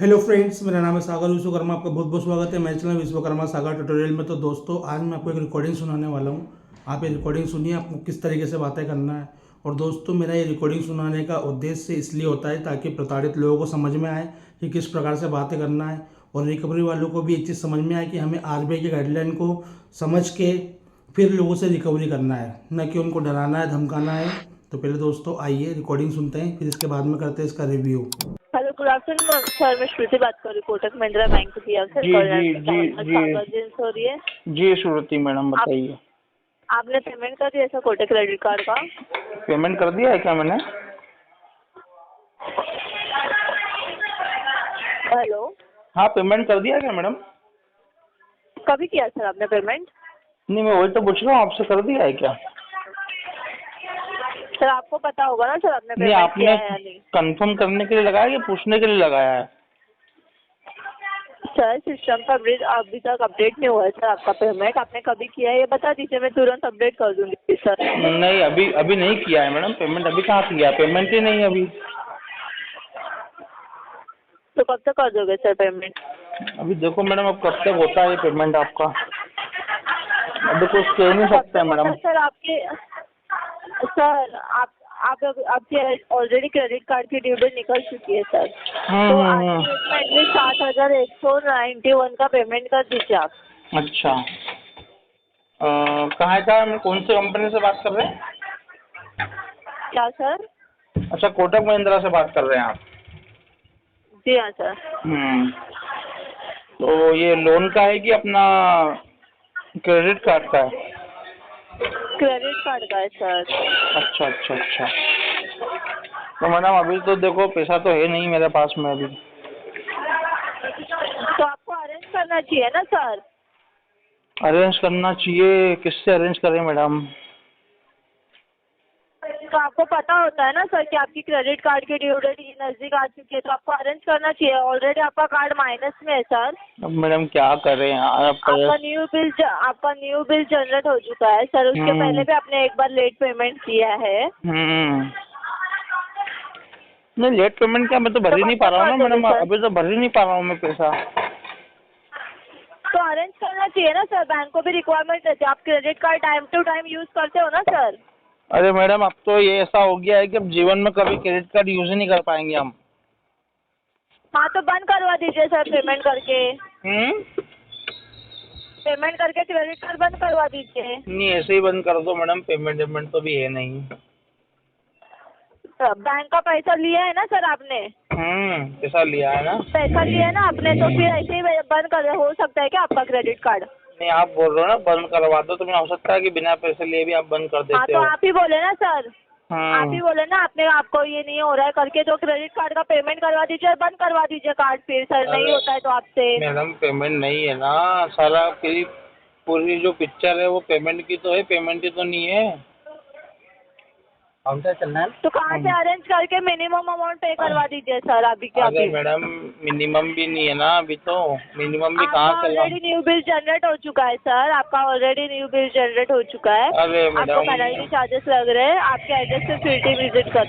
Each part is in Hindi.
हेलो फ्रेंड्स, मेरा नाम है सागर विश्वकर्मा। आपका बहुत बहुत स्वागत है मेरे चैनल विश्वकर्मा सागर ट्यूटोरियल में। तो दोस्तों, आज मैं आपको एक रिकॉर्डिंग सुनाने वाला हूँ। आप ये रिकॉर्डिंग सुनिए, आपको किस तरीके से बातें करना है। और दोस्तों, मेरा ये रिकॉर्डिंग सुनाने का उद्देश्य इसलिए होता है ताकि प्रताड़ित लोगों को समझ में आए कि किस प्रकार से बातें करना है, और रिकवरी वालों को भी एक चीज़ समझ में आए कि हमें आरबीआई की गाइडलाइन को समझ के फिर लोगों से रिकवरी करना है, न कि उनको डराना है, धमकाना है। तो पहले दोस्तों आइए रिकॉर्डिंग सुनते हैं, फिर इसके बाद में करते हैं इसका review. Hello, good afternoon sir. मैं श्रुति बात कर रही हूँ, कोटक महिंद्रा बैंक की ओर से। जी जी जी जी एजेंस हो रही है। जी श्रुति मैडम बताइए। आपने पेमेंट कर दिया सर कोटक क्रेडिट कार्ड का? पेमेंट कर दिया है क्या मैंने? हेलो, हाँ पेमेंट कर दिया है क्या मैडम? कभी किया सर आपने पेमेंट? नहीं, मैं वही तो पूछ रहा हूँ, आपसे कर दिया है क्या? सर आपको पता होगा ना सर आपने नहीं, पेमेंट किया आपने है या नहीं। कंफर्म करने के लिए लगाया या पूछने के लिए लगाया है? सर सिस्टम पर अभी तक अपडेट नहीं हुआ है सर आपका पेमेंट। आपने कभी किया है ये बता दीजिए, मैं तुरंत अपडेट कर दूंगी सर। नहीं, अभी अभी नहीं किया है मैडम पेमेंट। अभी कहाँ से किया? पेमेंट ही नहीं है अभी। तो कब तक कर दोगे सर पेमेंट? अभी देखो मैडम, अब कब तक होता है ये पेमेंट आपका? अभी कुछ कह नहीं सकते मैडम। सर आपके सर आप आपकी ऑलरेडी क्रेडिट कार्ड की ड्यू डेट निकल चुकी है सर। तो आज की डेट में एटलीस्ट 7,191 का पेमेंट कर दीजिए आप। अच्छा, कहाँ का? कौन सी कंपनी से बात कर रहे हैं? क्या सर? अच्छा, कोटक महिंद्रा से बात कर रहे हैं आप? जी हाँ सर। तो ये लोन का है कि अपना क्रेडिट कार्ड का है? क्रेडिट कार्ड का है सर। अच्छा अच्छा अच्छा। तो मैडम अभी तो देखो पैसा तो है नहीं मेरे पास में अभी। तो आपको अरेंज करना चाहिए ना सर। अरेंज करना चाहिए? किससे अरेंज करें मैडम? तो आपको पता होता है ना सर कि आपकी क्रेडिट कार्ड की ड्यू डेट नज़दीक आ चुकी है, तो आपको अरेंज करना चाहिए। ऑलरेडी आपका कार्ड माइनस में है सर। अब मैडम क्या करें यार? आपका न्यू बिल जनरेट हो चुका है सर। उसके पहले भी आपने एक बार लेट पेमेंट किया है। नहीं, लेट पेमेंट क्या, मैं तो भर ही नहीं पा रहा हूँ ना मैडम। अभी तो भर ही नहीं पा रहा हूँ मैं पैसा। तो अरेंज करना चाहिए ना सर। बैंक को भी रिक्वायरमेंट रहती है। आप credit card time to time use करते हो ना सर। अरे मैडम, अब तो ये ऐसा हो गया है कि अब जीवन में कभी क्रेडिट कार्ड यूज ही नहीं कर पाएंगे हम। हाँ तो बंद करवा दीजिए सर पेमेंट करके। पेमेंट करके क्रेडिट कार्ड बंद करवा दीजिए। नहीं, ऐसे ही बंद कर दो मैडम। पेमेंट तो भी है नहीं। बैंक का पैसा लिया है ना सर आपने? पैसा लिया है ना। पैसा लिया है ना आपने, तो फिर ऐसे ही बंद कर हो सकता है क्या आपका क्रेडिट कार्ड? नहीं, आप बोल रहे हो ना बंद करवा दो, तो मैं हो सकता है कि बिना पैसे लिए भी आप बंद कर हाँ देते तो हो। आप ही बोले ना सर। आप ही बोले ना आपने, आपको ये नहीं हो रहा है करके, तो क्रेडिट कार्ड का पेमेंट करवा दीजिए और बंद करवा दीजिए कार्ड। फिर सर नहीं होता है तो आपसे। मैडम पेमेंट नहीं है ना सारा। पूरी जो पिक्चर है वो पेमेंट की तो है, पेमेंट की तो नहीं है। हमसे चलना है तो कहाँ से अरेंज करके मिनिमम अमाउंट पे करवा दीजिए सर अभी के अरे अभी। मैडम, मिनिमम भी नहीं है ना अभी तो। मिनिमम भी कहाँ आपका से ऑलरेडी न्यू बिल जनरेट हो चुका है सर। आपका ऑलरेडी न्यू बिल जनरेट हो चुका है। अरे आपको मैडम, पेनल्टी चार्जेस लग रहे हैं। आपके एड्रेस पे फिर टीम विजिट कर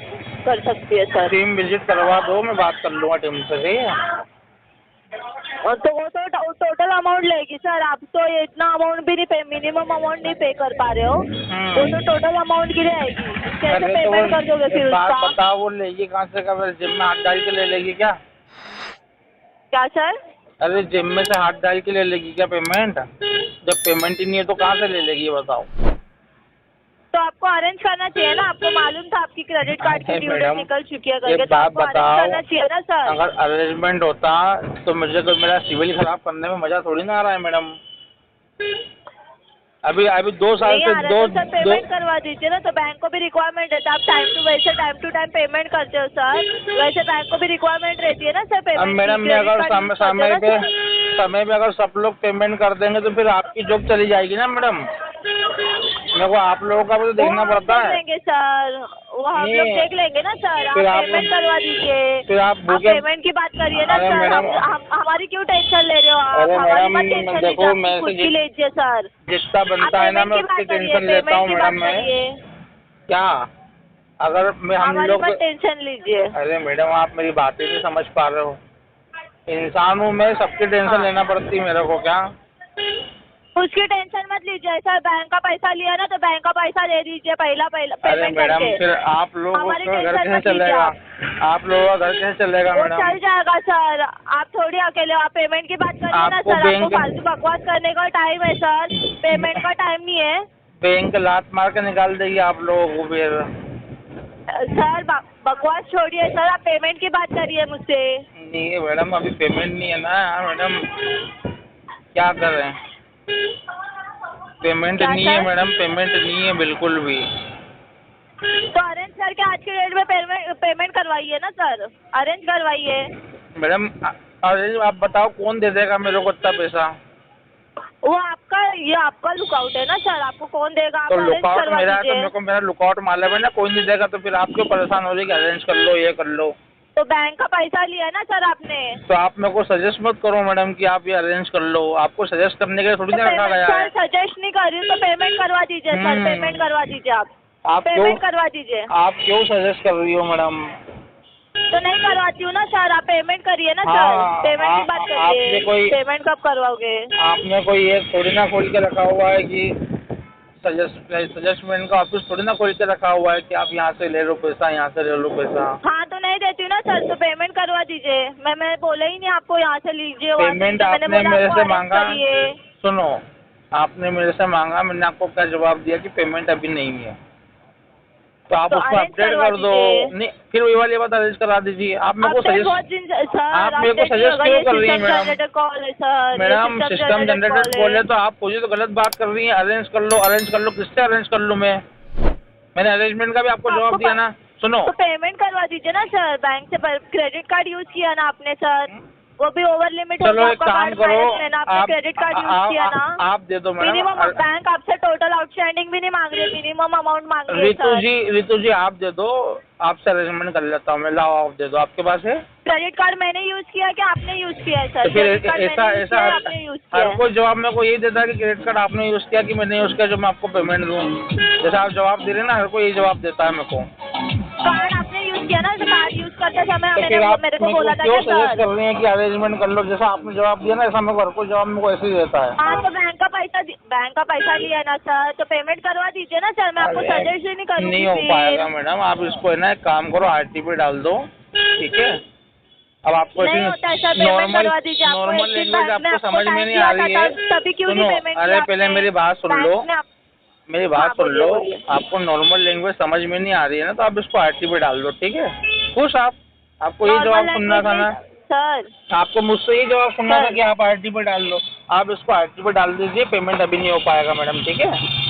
सकती है सर। टीम विजिट करवा दो, मैं बात कर लूँगा टीम से, ठीक है? और तो वो तो टोटल अमाउंट लेगी सर। आप तो ये इतना अमाउंट भी नहीं मिनिमम अमाउंट नहीं पे कर पा रहे हो। वो तो टोटल अमाउंट की रहेगी। कैसे अरे तो पेमेंट कर दोगे फिर एक बात उसका? बताओ, वो लेगी कहाँ से? का जिम में हाथ डाल के ले लेगी क्या? क्या सर? अरे जिम में से हाथ डाल के ले लेगी क्या पेमेंट? जब पेमेंट ही नहीं है तो कहाँ से ले लेगी बताओ? तो आपको अरेंज करना चाहिए ना। आपको मालूम था आपकी क्रेडिट कार्ड की ड्यू डेट मैडम, निकल चुकी है एक करके, तो बात आपको अरेंज बताओ, करना चाहिए ना सर। अगर अरेंजमेंट होता तो मुझे तो मेरा सिविल खराब करने में मजा थोड़ी ना आ रहा है मैडम। अभी 2 साल नहीं से आ रहा तो सर पेमेंट करवा दीजिए ना। तो बैंक को भी रिक्वायरमेंट रहता है। आप टाइम टू टाइम पेमेंट करते हो सर, वैसे बैंक को भी रिक्वायरमेंट रहती है ना सर अब पेमेंट मैडम, की। मैं अगर क्रेडिट कार्ड यूज करते हो ना सर। समय पे अगर सब लोग पेमेंट कर देंगे तो फिर आपकी जॉब चली जाएगी ना मैडम। मेरे को आप लोगों का भी तो देखना पड़ता है। देख लेंगे सर, वो हम लोग देख लेंगे ना सर। आप फिर आप पेमेंट करवा दीजिए। फिर आप आप भूखे। पेमेंट की बात करिए ना अरे सर। मैडम, हमारी क्यों टेंशन ले रहे हो आप? अरे हमारी मत मैडम, टेंशन देखो, लीजिए, मैं आपकी खुद तो की लीजिए सर। जितना बनता है ना मैं उसकी टेंशन लेता हूँ मैडम मैं। क्या? अगर मैं हम हमारी लोग मत टेंशन लीजिए। अरे मैडम, आप मेरी बात ही नहीं समझ पा रहे हो। इंसान हूँ मैं, सबकी टेंशन लेना पड़ती है मेरे को क्या? उसकी टेंशन मत लीजिए सर, बैंक का पैसा लिया ना तो बैंक का पैसा दे दीजिए पहला अरे पेमेंट मैडम, करके। फिर आप लोगों हमारी का घर टेंशन कैसे मत लीजिए चलेगा? आप। आप लोगों का घर कैसे चलेगा वो मैडम? चल जाएगा सर, आप थोड़ी अकेले हो। आप पेमेंट की बात करिए ना आपको सर, आपको बैंक- फालतू बकवास करने का टाइम है सर, पेमेंट का टाइम नहीं है बैंक लात मार के निकाल देगी आप लोगों को फिर। सर। बकवास छोड़िए सर, आप पेमेंट की बात करिए मुझसे। नहीं है मैडम, अभी पेमेंट नहीं है ना मैडम, क्या करें? पेमेंट क्या नहीं है सर? मैडम, पेमेंट नहीं है बिल्कुल भी। तो अरेंज करके आज के डेट में पेमेंट करवाइए ना सर, अरेंज करवाइए। मैडम अरे आप बताओ कौन दे देगा मेरे को इतना पैसा? वो आपका, ये आपका लुकआउट है ना सर, आपको कौन देगा? आप तो अरेंज लुकआउट करवा मेरा है तो दीजिए। मेरे को मेरा लुकआउट मालूम है ना, कोई नहीं देगा तो फिर आप क्यों परेशान हो रही कि अरेंज कर लो, ये कर लो? तो बैंक का पैसा लिया है ना सर आपने। तो आप मेरे को सजेस्ट मत करो मैडम कि आप ये अरेंज कर लो, आपको सजेस्ट करने के लिए थोड़ी ना रखा गया है। सर सजेस्ट नहीं कर रही हूँ, तो पेमेंट करवा दीजिए सर, पेमेंट करवा दीजिए आप पेमेंट करवा दीजिए। आप क्यों सजेस्ट कर रही हो मैडम? तो नहीं करवाती हूँ ना सर, आप पेमेंट करिए ना हाँ, सर, पेमेंट की बात आपने करिए, पेमेंट कब करवाओगे? आपने कोई एक थोड़ी ना खोल के रखा हुआ है कि सजेस्टमेंट का ऑफिस थोड़ी ना खोल के रखा हुआ है कि आप यहाँ से ले लो पैसा, यहाँ से ले लो पैसा। हाँ तो नहीं देती हूँ ना सर, तो पेमेंट करवा दीजिए। मैं बोला ही नहीं आपको यहाँ से लीजिए, वहाँ से पेमेंट लीजिए। मैंने आपने बोला मेरे आपको से arrange मांगा, करिए। सुनो, आपने मेरे से मांगा, मैंने आपको क्या जवाब दिया कि पेमेंट अभी नहीं है, तो आप तो उसको arrange अपडेट करवा कर दो। दीजिए। नहीं, फिर वही वाली बात अरेंज करा दीजिए। आप मेरे को अपडेट बहुत सजेस्ट दिन सर, आप मेरे को अपडेट नहीं सजेस्ट होगा, क्यों ये कर रही हैं सिस्टम मैडम? जनरेटेड कॉल है sir, madam system generated call है तो आप मुझे तो गलत बात कर रही हैं। अरेंज कर लो, अरेंज कर लो, किससे अरेंज कर लूँ मैं? मैंने अरेंजमेंट का भी आपको जवाब दिया ना। सुनो, तो पेमेंट करवा दीजिए ना सर, बैंक से क्रेडिट कार्ड यूज किया ना आपने सर, वो भी ओवर लिमिट हो चलो गया एक आपका काम कार्ड करो, माइनस में ना, आपने क्रेडिट कार्ड यूज किया ना। आप दे दो मैडम। मिनिमम बैंक आपसे टोटल आउटस्टैंडिंग भी नहीं मांग रही है, मिनिमम अमाउंट मांग रही है सर। रितु जी आप दे दो, आपसे अरेंजमेंट कर लेता हूँ मैं। लाओ आप दे दो, आपके पास है? क्रेडिट कार्ड मैंने यूज किया कि आपने यूज किया है सर? तो फिर क्रेडिट कार्ड ऐसा मैंने यूज ऐसा किया है, आपने यूज किया हर है? कोई जवाब मेरे को यही देता है कि क्रेडिट कार्ड आपने यूज किया कि मैंने यूज किया जो मैं आपको पेमेंट दूँ। जैसा आप जवाब दे रहे हैं ना, हर कोई यही जवाब देता है मेरे को। कार्ड आपने यूज किया ना, तो कार्ड यूज करते समय तो फिर आप मेरे को मेरे बोला को था क्यों क्या सजेस्ट सर? कर रही हैं कि अरेंजमेंट कर लो? जैसा आपने जवाब दिया ना, ऐसा मेरे को हर कोई जवाब मेरे को ऐसे ही देता है। हाँ तो बैंक का पैसा लिया है ना सर, तो पेमेंट करवा दीजिए ना सर, मैं आपको सजेस्ट ही नहीं करूँगी। नहीं हो पाएगा मैडम, आप इसको है ना एक काम करो, आरटी पे डाल दो, ठीक है? अब आपको नहीं होता है सर, पेमेंट करवा दीजिए। आपको नॉर्मल एक दिन लैंग्वेज बाद में आपको आपको समझ में टाइम नहीं आ दिया रही था, है। तभी क्यों नहीं पेमेंट अरे किया पहले आपने? मेरी बात सुन लो, बैंक में मेरी हाँ, बात सुन लो। बोलिए। आपको नॉर्मल लैंग्वेज समझ में नहीं आ रही है ना, तो आप इसको आरटी पे डाल दो, ठीक है? खुश आप? आपको यही जवाब सुनना था ना सर? आपको मुझसे यही जवाब सुनना था कि आप आरटी पे डाल लो। आप इसको आरटी पे डाल दीजिए, पेमेंट अभी नहीं हो पाएगा मैडम, ठीक है?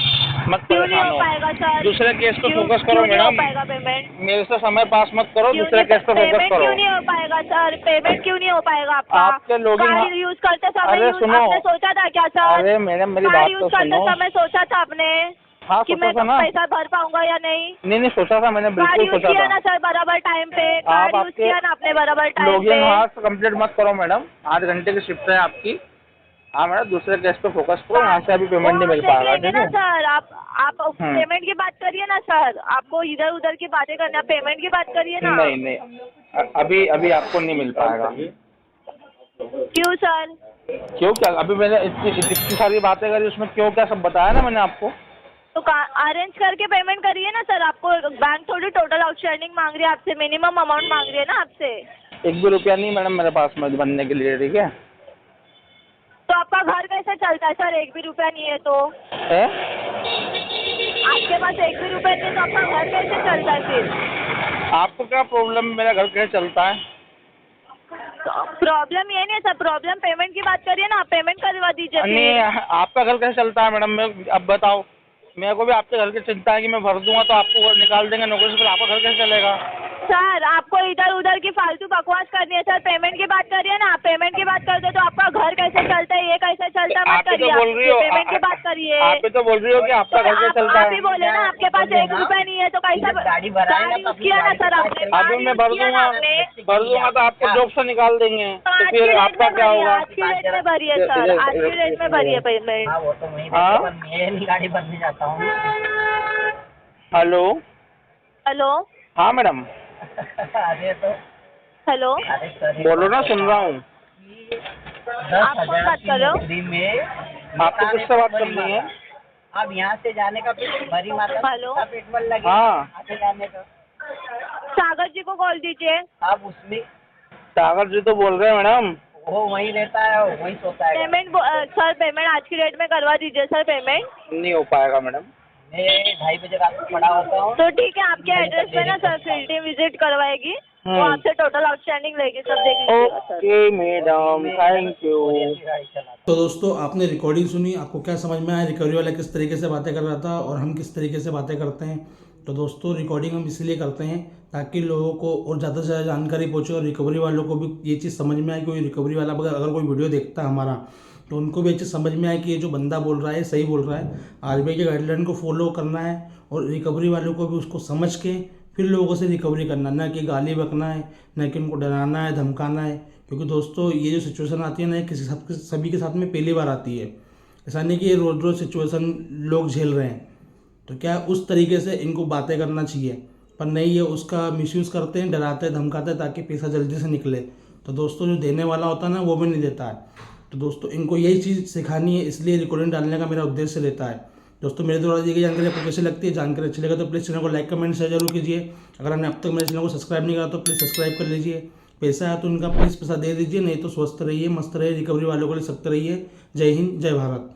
मत क्यों नहीं परेशान हो पाएगा सर? दूसरे केस पे फोकस करो क्यों नहीं हो मैडम। पाएगा पेमेंट? मेरे से समय पास मत करो, दूसरे केस पे फोकस पेमेंट करो। क्यों नहीं हो पाएगा सर? पेमेंट क्यों नहीं हो पाएगा आपका? आपके लॉगिन कार्ड यूज करते समय अरे सुनो, आपने सोचा था क्या सर? अरे मैडम मेरी कार्ड बात यूज तो करते सुनो। समय सोचा था आपने हाँ कि सोचा मैं था ना। पैसा भर पाऊंगा या नहीं? नहीं सोचा था मैंने, कार्ड बिल्कुल यूज सोचा किया था। ना सर बराबर टाइम पे? कार्ड यूज किया ना आपने बराबर टाइम लॉगिन पे? हाँ कंप्लीट मत करो मैडम, 8 घंटे की शिफ्ट है आपकी। हाँ मैडम दूसरे केस पे फोकस करो, यहाँ से अभी पेमेंट नहीं मिल पाएगा, ठीक ना है? सर, आप पेमेंट की बात करिए ना सर, आपको इधर उधर की बातें करना, पेमेंट की बात करिए ना। नहीं अभी आपको नहीं मिल पाएगा। क्यों सर? क्यों क्या? अभी मैंने इतनी सारी बातें करी, उसमें क्यों क्या सब बताया ना मैंने आपको। तो अरेंज करके पेमेंट करिए ना सर, आपको बैंक थोड़ी टोटल आउटस्टैंडिंग मांग रही है आपसे, मिनिमम अमाउंट मांग रही है ना आपसे। 1 भी रुपया नहीं मैडम मेरे पास में बनने के लिए, ठीक है? तो आपका घर कैसे चलता है सर? 1 भी रुपया नहीं है तो है? आपके पास 1 भी रुपया नहीं है तो आपका घर कैसे चलता है फिर? आपको क्या प्रॉब्लम है? मेरा घर कैसे चलता है? प्रॉब्लम ये नहीं है सर, प्रॉब्लम पेमेंट की बात करिए ना, आप पेमेंट करवा दीजिए नहीं फिर। आपका घर कैसे चलता है मैडम? मैं अब बताओ, मेरे को भी आपके घर की चिंता है कि मैं भर दूंगा तो आपको निकाल देंगे नौकरी से, फिर आपका घर कैसे चलेगा? सर आपको इधर उधर की फालतू बकवास करनी है सर, पेमेंट की बात करिए ना। आप पेमेंट की बात करते तो आपका घर कैसे चलता है, ये कैसे चलता है मत करिए, बोल रही हो पेमेंट की बात करिए। आप भी तो बोल रही हो कि आपका घर कैसे चलता आप ही है। बोले ना आपके पास 1 रुपया नहीं है तो कैसा गाड़ी भराएगा यूज किया ना सर आपने? अभी मैं भर दूंगा तो आपको जॉब से निकाल देंगे, तो तो आज की फिर रेट आपका में क्या भरिए, होगा? आज की रेट में भरिए सर, आज की रेट में भरिए पेमेंट। हाँ वो तो वही हाँ? पर मैं नहीं गाड़ी भरने जाता हूँ। हेलो हेलो हाँ मैडम अरे तो हेलो अरे सॉरी बोलो ना, सुन रहा हूँ। आप कौन बात कर रहे हो? नौकरी में आपको किससे बात करनी है? अब यहाँ से जाने का पेट भरी माता हेलो? का पेट बल लगे हाँ। आगे जाने का। सागर जी को कॉल दीजिए। आप उसमें सागर जी तो बोल रहे हैं मैडम। वो वहीं रहता है, वहीं सोता है। पेमेंट सर पेमेंट आज की डेट में करवा दीजिए सर पेमेंट। नहीं हो पाएगा मैडम। मैं 2:30 बजे रात को पड़ा होता हूँ। तो ठीक है, आपके एड्रेस पे ना सर फील्ड टीम विजिट करवाएगी, वो आपसे टोटल आउटस्टैंडिंग लेगी, सब देख लीजिएगा sir. Okay madam, thank you. गाड़ी चलाता तो दोस्तों आपने रिकॉर्डिंग सुनी, आपको क्या समझ में आया रिकवरी वाला किस तरीके से बातें कर रहा था और हम किस तरीके से बातें करते हैं। तो दोस्तों रिकॉर्डिंग हम इसलिए करते हैं ताकि लोगों को और ज़्यादा से ज़्यादा जानकारी पहुँचे और रिकवरी वालों को भी ये चीज़ समझ में आए कि रिकवरी वाला अगर कोई वीडियो देखता है हमारा तो उनको भी ये चीज़ समझ में आए कि ये जो बंदा बोल रहा है सही बोल रहा है। आरबीआई के गाइडलाइन को फॉलो करना है और रिकवरी वालों को भी उसको समझ के फिर लोगों से रिकवरी करना, ना कि गाली बकना है, ना कि उनको डराना है, धमकाना है। क्योंकि दोस्तों ये जो सिचुएशन आती है ना, ये सभी के साथ में पहली बार आती है। ऐसा नहीं कि ये रोज़ रोज़ सिचुएशन लोग झेल रहे हैं। तो क्या उस तरीके से इनको बातें करना चाहिए, पर नहीं, ये उसका मिसयूज़ करते हैं, डराते हैं, धमकाते हैं ताकि पैसा जल्दी से निकले। तो दोस्तों जो देने वाला होता है ना वो भी नहीं देता है। तो दोस्तों इनको यही चीज़ सिखानी है, इसलिए रिकॉर्डिंग डालने का मेरा उद्देश्य रहता है। दोस्तों मेरे द्वारा दी गई जानकारी आपको कैसी लगती है, जानकारी अच्छी लगे तो प्लीज़ चैनल को लाइक कमेंट शेयर जरूर कीजिए। अगर आपने अब तक मेरे चैनल को सब्सक्राइब नहीं करा तो प्लीज़ सब्सक्राइब कर लीजिए। पैसा है तो उनका प्लीज़ पैसा दे दीजिए, नहीं तो स्वस्थ रहिए, मस्त रहिए, रिकवरी वालों के लिए सख्त रहिए। जय हिंद, जय भारत।